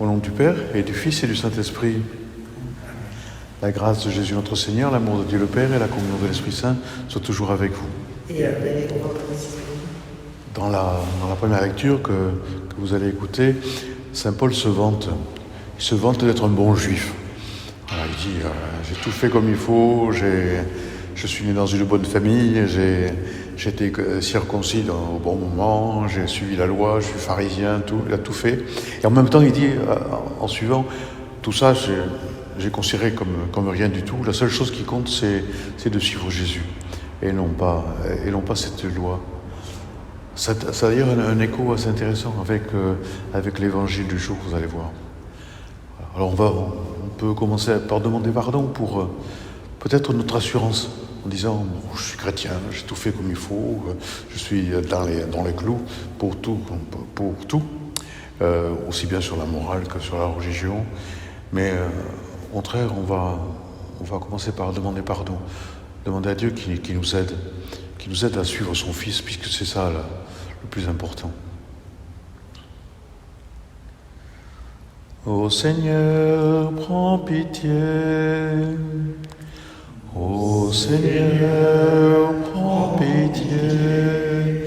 Au nom du Père et du Fils et du Saint-Esprit, la grâce de Jésus notre Seigneur, l'amour de Dieu le Père et la communion de l'Esprit Saint soient toujours avec vous. Et avec votre esprit. Dans la première lecture que vous allez écouter, Saint Paul se vante. Il se vante d'être un bon juif. Voilà, il dit j'ai tout fait comme il faut, je suis né dans une bonne famille, j'ai été circoncis au bon moment, j'ai suivi la loi, je suis pharisien, il a tout fait. Et en même temps, il dit, en suivant, tout ça, j'ai considéré comme rien du tout. La seule chose qui compte, c'est de suivre Jésus, et non pas cette loi. Ça a d'ailleurs un écho assez intéressant avec l'évangile du jour, vous allez voir. Alors on peut commencer par demander pardon pour peut-être notre assurance, en disant je suis chrétien, j'ai tout fait comme il faut, je suis dans les clous pour tout, aussi bien sur la morale que sur la religion. Mais au contraire, on va commencer par demander pardon, demander à Dieu qui nous aide à suivre son Fils, puisque c'est ça le plus important. Ô Seigneur, prends pitié. Ô Seigneur, prends pitié.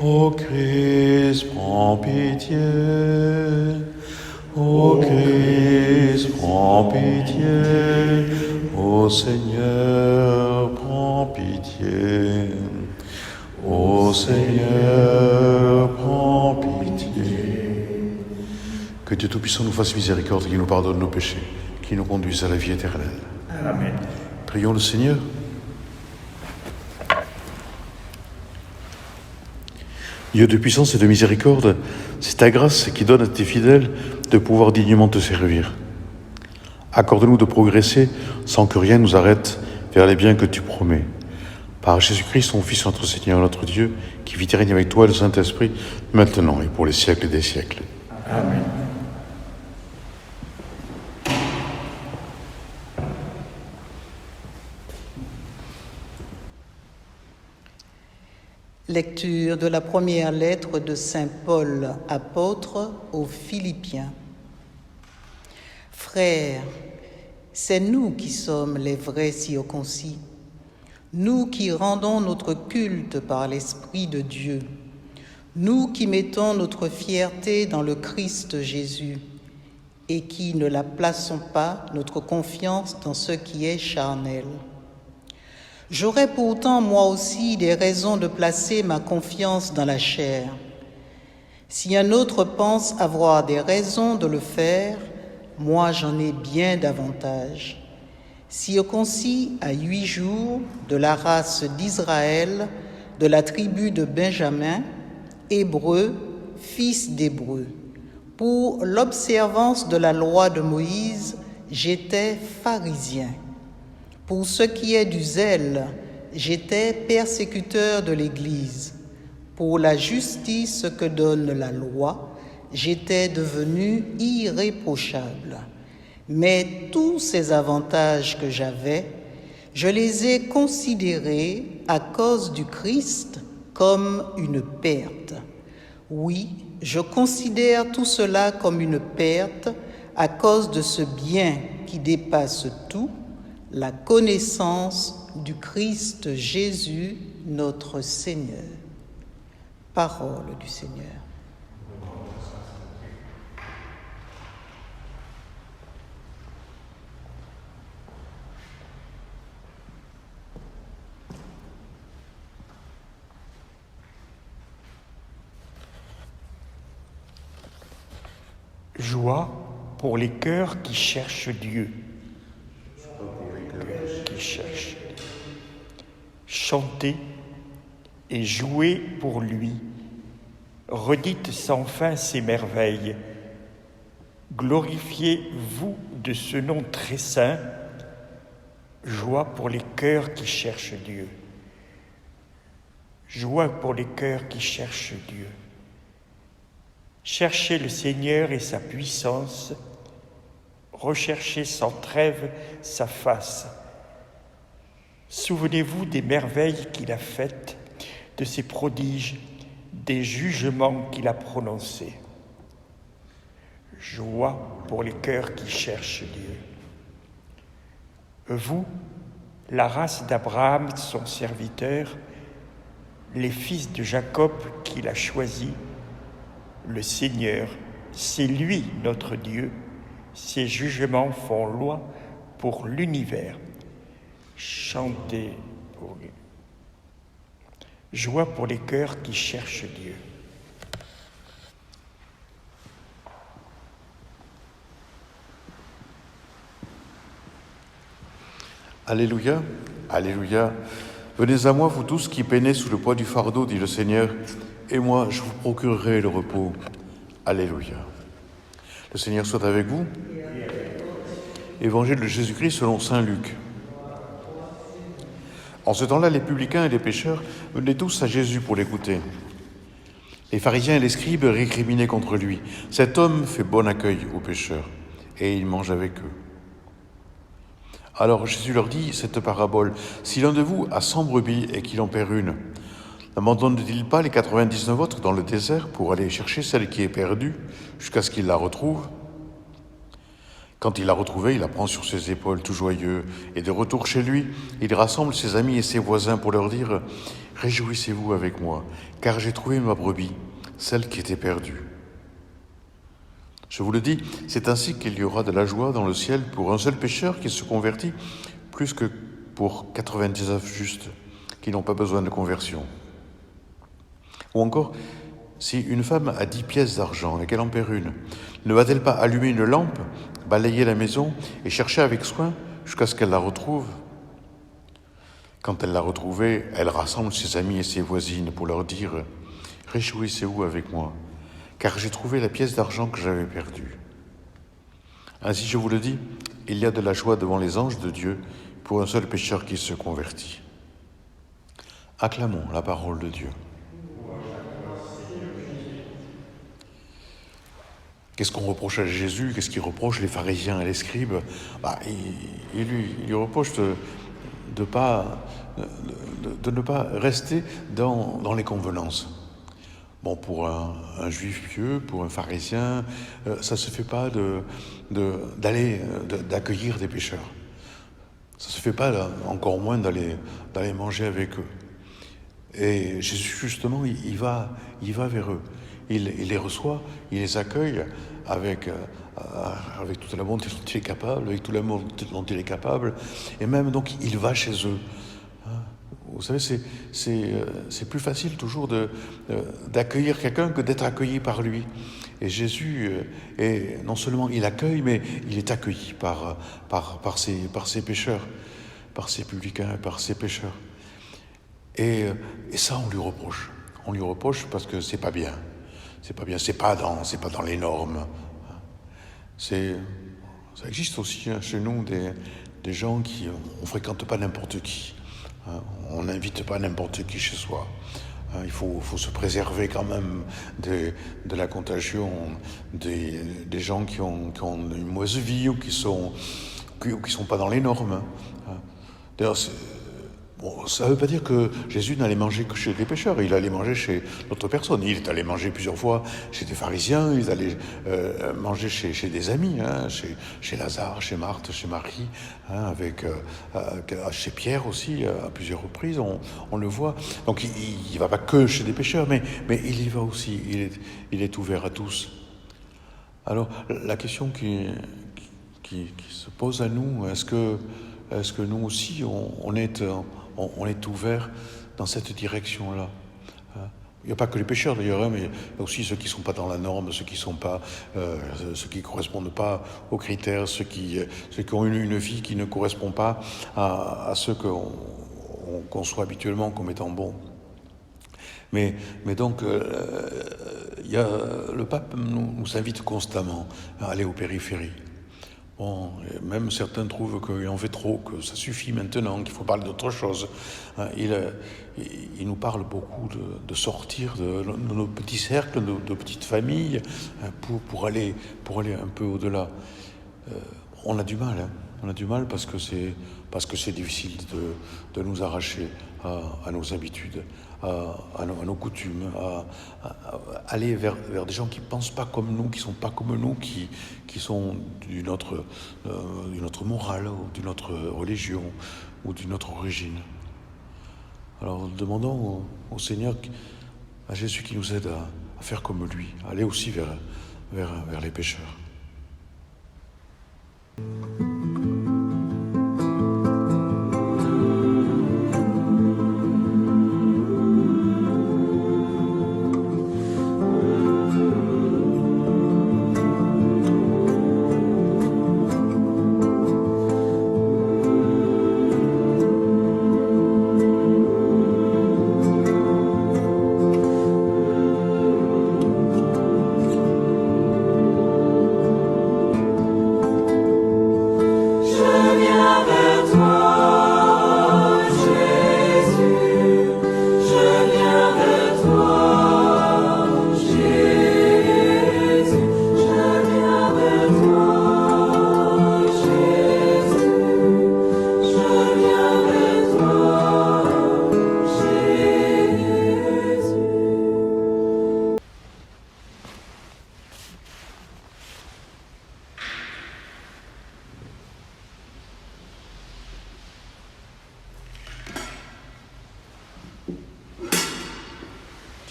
Ô Christ, prends pitié. Ô Christ, prends pitié. Ô Seigneur, prends pitié. Ô Seigneur, prends pitié. Que Dieu Tout-Puissant nous fasse miséricorde et qu'il nous pardonne nos péchés, qui nous conduise à la vie éternelle. Amen. Prions le Seigneur. Dieu de puissance et de miséricorde, c'est ta grâce qui donne à tes fidèles de pouvoir dignement te servir. Accorde-nous de progresser sans que rien nous arrête vers les biens que tu promets. Par Jésus-Christ, ton Fils, notre Seigneur, notre Dieu, qui vit et règne avec toi et le Saint-Esprit, maintenant et pour les siècles des siècles. Amen. Lecture de la première lettre de Saint Paul, apôtre aux Philippiens. Frères, c'est nous qui sommes les vrais circoncis, nous qui rendons notre culte par l'Esprit de Dieu, nous qui mettons notre fierté dans le Christ Jésus et qui ne la plaçons pas notre confiance dans ce qui est charnel. J'aurais pourtant moi aussi des raisons de placer ma confiance dans la chair. Si un autre pense avoir des raisons de le faire, moi j'en ai bien davantage. Circoncis à 8 jours, de la race d'Israël, de la tribu de Benjamin, hébreu, fils d'hébreu. Pour l'observance de la loi de Moïse, j'étais pharisien. Pour ce qui est du zèle, j'étais persécuteur de l'Église. Pour la justice que donne la loi, j'étais devenu irréprochable. Mais tous ces avantages que j'avais, je les ai considérés à cause du Christ comme une perte. Oui, je considère tout cela comme une perte à cause de ce bien qui dépasse tout, la connaissance du Christ Jésus, notre Seigneur. Parole du Seigneur. Joie pour les cœurs qui cherchent Dieu. Chantez et jouez pour lui. Redites sans fin ses merveilles. Glorifiez-vous de ce nom très saint. Joie pour les cœurs qui cherchent Dieu. Joie pour les cœurs qui cherchent Dieu. Cherchez le Seigneur et sa puissance. Recherchez sans trêve sa face. Souvenez-vous des merveilles qu'il a faites, de ses prodiges, des jugements qu'il a prononcés. Joie pour les cœurs qui cherchent Dieu. Vous, la race d'Abraham, son serviteur, les fils de Jacob qu'il a choisis, le Seigneur, c'est lui notre Dieu. Ses jugements font loi pour l'univers. Chantez pour lui. Joie pour les cœurs qui cherchent Dieu. Alléluia, Alléluia. Venez à moi, vous tous qui peinez sous le poids du fardeau, dit le Seigneur, et moi, je vous procurerai le repos. Alléluia. Le Seigneur soit avec vous. Évangile de Jésus-Christ selon saint Luc. En ce temps-là, les publicains et les pécheurs venaient tous à Jésus pour l'écouter. Les pharisiens et les scribes récriminaient contre lui. Cet homme fait bon accueil aux pécheurs, et il mange avec eux. Alors Jésus leur dit cette parabole. Si l'un de vous a 100 brebis et qu'il en perd une, n'abandonne-t-il pas les 99 autres dans le désert pour aller chercher celle qui est perdue jusqu'à ce qu'il la retrouve ? Quand il l'a retrouvée, il la prend sur ses épaules tout joyeux. Et de retour chez lui, il rassemble ses amis et ses voisins pour leur dire « Réjouissez-vous avec moi, car j'ai trouvé ma brebis, celle qui était perdue. » Je vous le dis, c'est ainsi qu'il y aura de la joie dans le ciel pour un seul pécheur qui se convertit, plus que pour 99 justes qui n'ont pas besoin de conversion. Ou encore, si une femme a 10 pièces d'argent et qu'elle en perd une, ne va-t-elle pas allumer une lampe, balayer la maison et chercher avec soin jusqu'à ce qu'elle la retrouve ? Quand elle l'a retrouvée, elle rassemble ses amis et ses voisines pour leur dire « Réjouissez-vous avec moi, car j'ai trouvé la pièce d'argent que j'avais perdue. » Ainsi, je vous le dis, il y a de la joie devant les anges de Dieu pour un seul pécheur qui se convertit. Acclamons la parole de Dieu. Qu'est-ce qu'on reproche à Jésus ? Qu'est-ce qu'il reproche les pharisiens et les scribes ? Il lui reproche de ne pas rester dans les convenances. Bon, pour un juif pieux, pour un pharisien, ça ne se fait pas d'accueillir des pécheurs. Ça ne se fait pas, encore moins d'aller manger avec eux. Et Jésus, justement, il va vers eux. Il les reçoit, il les accueille avec toute la bonté dont il est capable, avec tout l'amour dont il est capable. Et même, donc, il va chez eux. Vous savez, c'est plus facile toujours d'accueillir quelqu'un que d'être accueilli par lui. Et Jésus, non seulement il accueille, mais il est accueilli par ses pécheurs, par ses publicains, par ses pécheurs. Et ça, on lui reproche. On lui reproche parce que c'est pas bien. C'est pas bien. C'est pas dans les normes. Ça existe aussi chez nous des gens on fréquente pas n'importe qui. On n'invite pas n'importe qui chez soi. Il faut se préserver quand même de la contagion des gens qui ont une mauvaise vie ou qui sont pas dans les normes. D'ailleurs, ça ne veut pas dire que Jésus n'allait manger que chez des pécheurs, il allait manger chez d'autres personnes. Il est allé manger plusieurs fois chez des pharisiens, il est allé manger chez des amis, chez Lazare, chez Marthe, chez Marie, chez Pierre aussi, à plusieurs reprises, on le voit. Donc il ne va pas que chez des pécheurs, mais il y va aussi, il est ouvert à tous. Alors la question qui se pose à nous, est-ce que nous aussi on est ouvert dans cette direction-là. Il n'y a pas que les pécheurs d'ailleurs, mais il y a aussi ceux qui ne sont pas dans la norme, ceux qui ne correspondent pas aux critères, ceux qui ont une vie qui ne correspond pas à ceux qu'on conçoit habituellement comme étant bons. Mais donc, le pape nous invite constamment à aller aux périphéries. Bon, même certains trouvent qu'il en fait trop, que ça suffit maintenant, qu'il faut parler d'autre chose. Il nous parle beaucoup de sortir de nos petits cercles, de petites familles, pour aller un peu au-delà. On a du mal, On a du mal parce que c'est difficile de nous arracher à nos habitudes, à nos coutumes, à aller vers des gens qui ne pensent pas comme nous, qui ne sont pas comme nous, qui sont d'une autre morale, ou d'une autre religion, ou d'une autre origine. Alors demandons au Seigneur, à Jésus qui nous aide à faire comme lui, à aller aussi vers les pécheurs.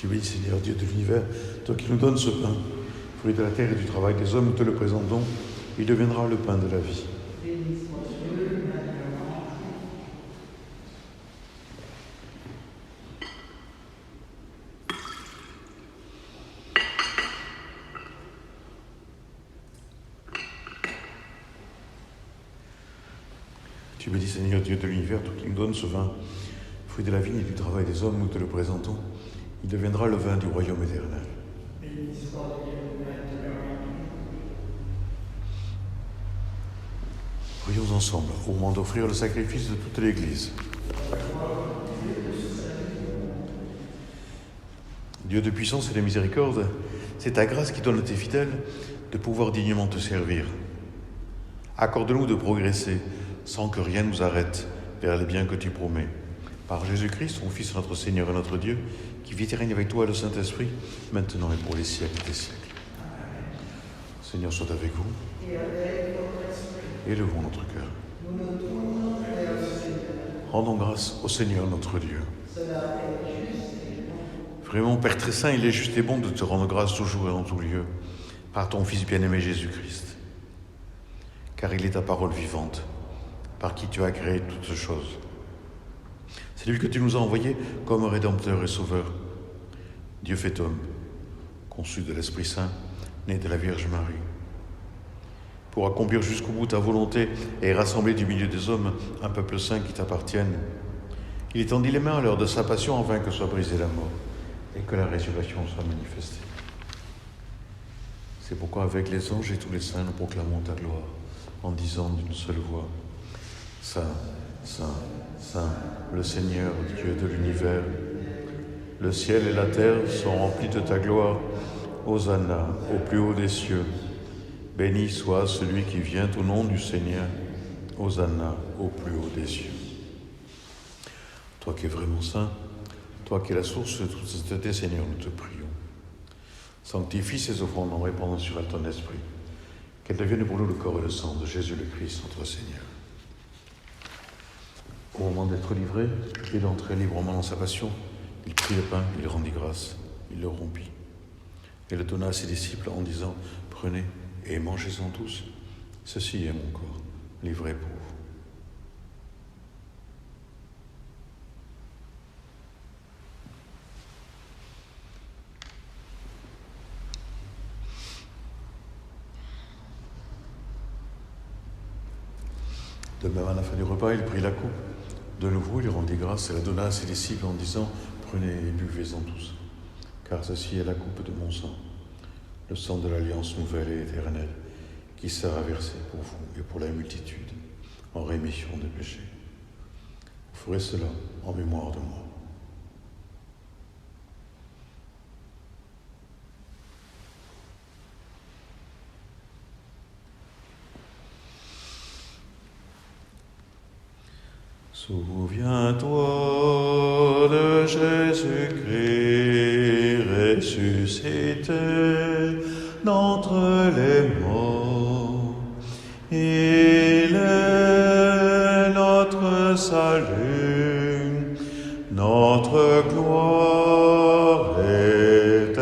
Tu bénis, Seigneur, Dieu de l'univers, toi qui nous donnes ce pain, fruit de la terre et du travail des hommes, nous te le présentons, il deviendra le pain de la vie. Tu bénis, Seigneur, Dieu de l'univers, toi qui nous donnes ce vin, fruit de la vie et du travail des hommes, nous te le présentons, il deviendra le vin du royaume éternel. Prions ensemble au moment d'offrir le sacrifice de toute l'Église. Dieu de puissance et de miséricorde, c'est ta grâce qui donne à tes fidèles de pouvoir dignement te servir. Accorde-nous de progresser sans que rien nous arrête vers les biens que tu promets. Par Jésus-Christ, ton Fils, notre Seigneur et notre Dieu, qui vit et règne avec toi et le Saint-Esprit, maintenant et pour les siècles des siècles. Seigneur soit avec vous. Élevons notre cœur. Rendons grâce au Seigneur notre Dieu. Vraiment, Père très saint, il est juste et bon de te rendre grâce toujours et en tout lieu, par ton Fils bien-aimé Jésus-Christ. Car il est ta parole vivante, par qui tu as créé toutes choses. C'est lui que tu nous as envoyé comme Rédempteur et Sauveur. Dieu fait homme, conçu de l'Esprit Saint, né de la Vierge Marie. Pour accomplir jusqu'au bout ta volonté et rassembler du milieu des hommes un peuple saint qui t'appartienne, il étendit les mains à l'heure de sa passion afin que soit brisée la mort et que la résurrection soit manifestée. C'est pourquoi avec les anges et tous les saints nous proclamons ta gloire en disant d'une seule voix: Saint, Saint, Saint, le Seigneur, Dieu de l'univers. Le ciel et la terre sont remplis de ta gloire. Hosanna au plus haut des cieux. Béni soit celui qui vient au nom du Seigneur. Hosanna au plus haut des cieux. Toi qui es vraiment saint, toi qui es la source de toute sainteté, Seigneur, nous te prions. Sanctifie ces offrandes en répandant sur elles ton esprit. Qu'elles deviennent pour nous le corps et le sang de Jésus le Christ, notre Seigneur. Au moment d'être livré et d'entrer librement dans sa passion, il prit le pain, il rendit grâce, il le rompit et le donna à ses disciples en disant: Prenez et mangez-en tous, ceci est mon corps, livré pour vous. De même, à la fin du repas, il prit la coupe. De nouveau, il rendit grâce et la donna à ses disciples en disant: Prenez et buvez-en tous, car ceci est la coupe de mon sang, le sang de l'alliance nouvelle et éternelle, qui sera versé pour vous et pour la multitude, en rémission des péchés. Vous ferez cela en mémoire de moi. Souviens-toi de Jésus-Christ ressuscité d'entre les morts. Il est notre salut, notre gloire éternelle.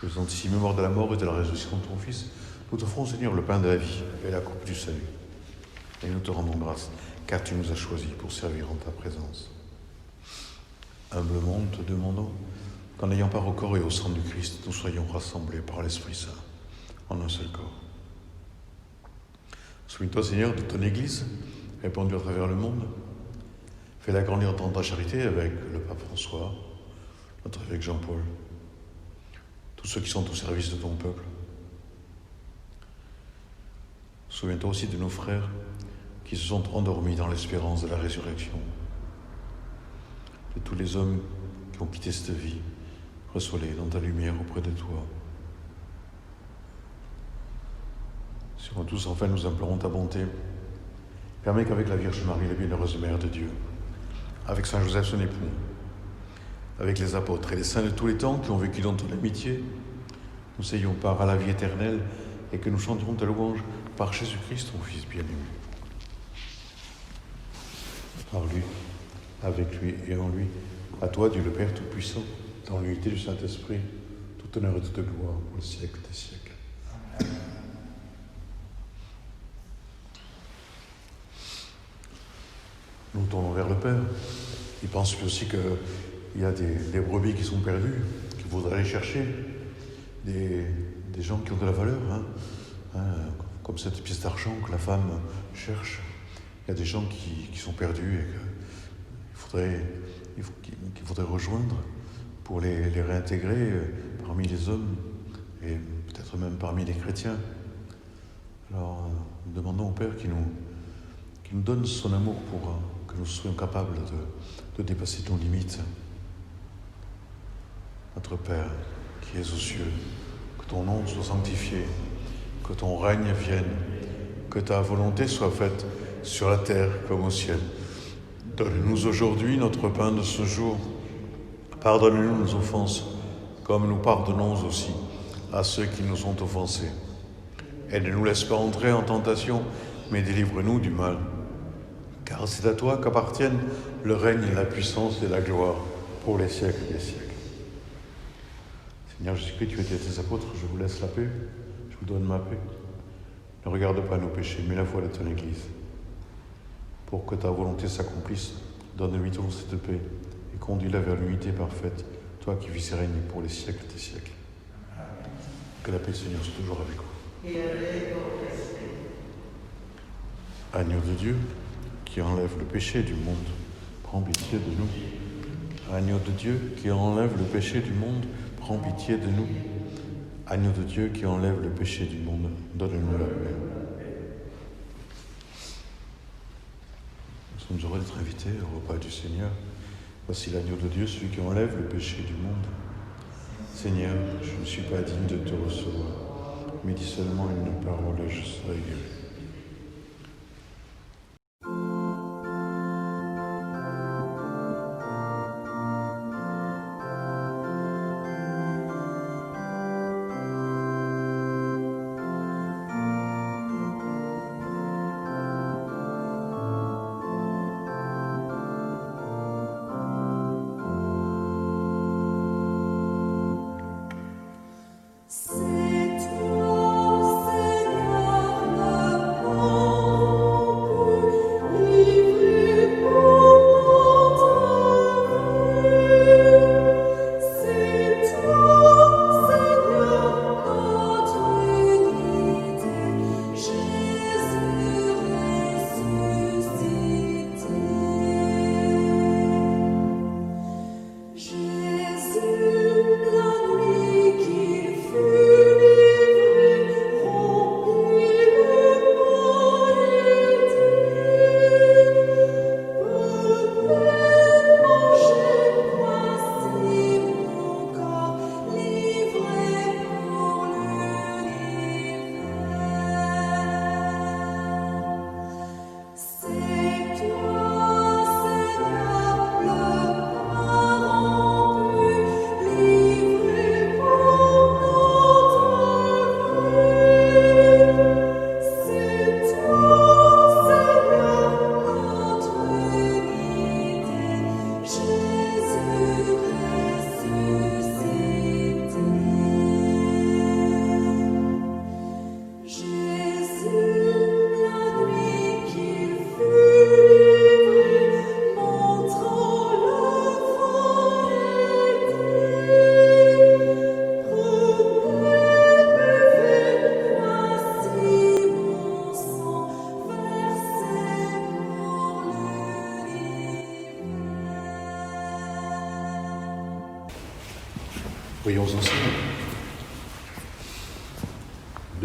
Faisant ici mémoire de la mort et de la résurrection de ton Fils, nous t'offrons, Seigneur, le pain de la vie et la coupe du salut. Et nous te rendons grâce, car tu nous as choisis pour servir en ta présence. Humblement, nous te demandons qu'en ayant part au corps et au sang du Christ, nous soyons rassemblés par l'Esprit Saint en un seul corps. Souviens-toi, Seigneur, de ton Église, répandue à travers le monde. Fais-la grandir dans ta charité avec le pape François, notre évêque Jean-Paul, tous ceux qui sont au service de ton peuple. Souviens-toi aussi de nos frères qui se sont endormis dans l'espérance de la résurrection, de tous les hommes qui ont quitté cette vie. Reçois-les dans ta lumière auprès de toi. Sur nous tous, enfin, nous implorons ta bonté. Permets qu'avec la Vierge Marie, la bienheureuse Mère de Dieu, avec Saint Joseph, son époux, avec les apôtres et les saints de tous les temps qui ont vécu dans ton amitié, nous ayons part à la vie éternelle et que nous chanterons ta louange par Jésus-Christ, ton Fils bien-aimé. Par lui, avec lui et en lui, à toi, Dieu le Père Tout-Puissant, dans l'unité du Saint-Esprit, tout honneur et toute gloire pour le siècle des siècles. Nous tournons vers le Père. Il pense aussi qu'il y a des brebis qui sont perdues, qu'il voudrait aller chercher, des gens qui ont de la valeur, comme cette pièce d'argent que la femme cherche. Il y a des gens qui sont perdus et qu'il faudrait rejoindre pour les réintégrer parmi les hommes et peut-être même parmi les chrétiens. Alors, nous demandons au Père qui nous donne son amour pour que nous soyons capables de dépasser nos limites. Notre Père, qui es aux cieux, que ton nom soit sanctifié, que ton règne vienne, que ta volonté soit faite sur la terre comme au ciel. Donne-nous aujourd'hui notre pain de ce jour. Pardonne-nous nos offenses, comme nous pardonnons aussi à ceux qui nous ont offensés. Et ne nous laisse pas entrer en tentation, mais délivre-nous du mal. Car c'est à toi qu'appartiennent le règne, la puissance et la gloire pour les siècles des siècles. Seigneur Jésus-Christ, tu as dit à tes apôtres, je vous laisse la paix, je vous donne ma paix. Ne regarde pas nos péchés, mais la foi de ton Église. Pour que ta volonté s'accomplisse, donne-lui toujours cette paix et conduis-la vers l'unité parfaite, toi qui vis et règnes pour les siècles des siècles. Que la paix, Seigneur, soit toujours avec vous. Agneau de Dieu, qui enlève le péché du monde, prends pitié de nous. Agneau de Dieu, qui enlève le péché du monde, prends pitié de nous. Agneau de Dieu, qui enlève le péché du monde, donne-nous la paix. Nous sommes heureux d'être invités au repas du Seigneur. Voici l'agneau de Dieu, celui qui enlève le péché du monde. Seigneur, je ne suis pas digne de te recevoir, mais dis seulement une parole et je serai guéri. C'est toi, Seigneur,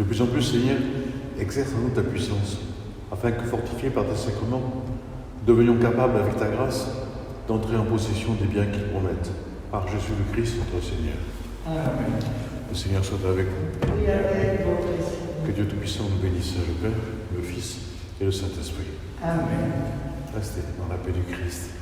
De plus en plus, Seigneur, exerce en nous ta puissance, afin que, fortifiés par tes sacrements, nous devenions capables, avec ta grâce, d'entrer en possession des biens qu'ils promettent. Par Jésus le Christ, notre Seigneur. Amen. Le Seigneur soit avec vous. Oui, avec votre esprit. Que Dieu Tout-Puissant nous bénisse, le Père, le Fils et le Saint-Esprit. Amen. Restez dans la paix du Christ.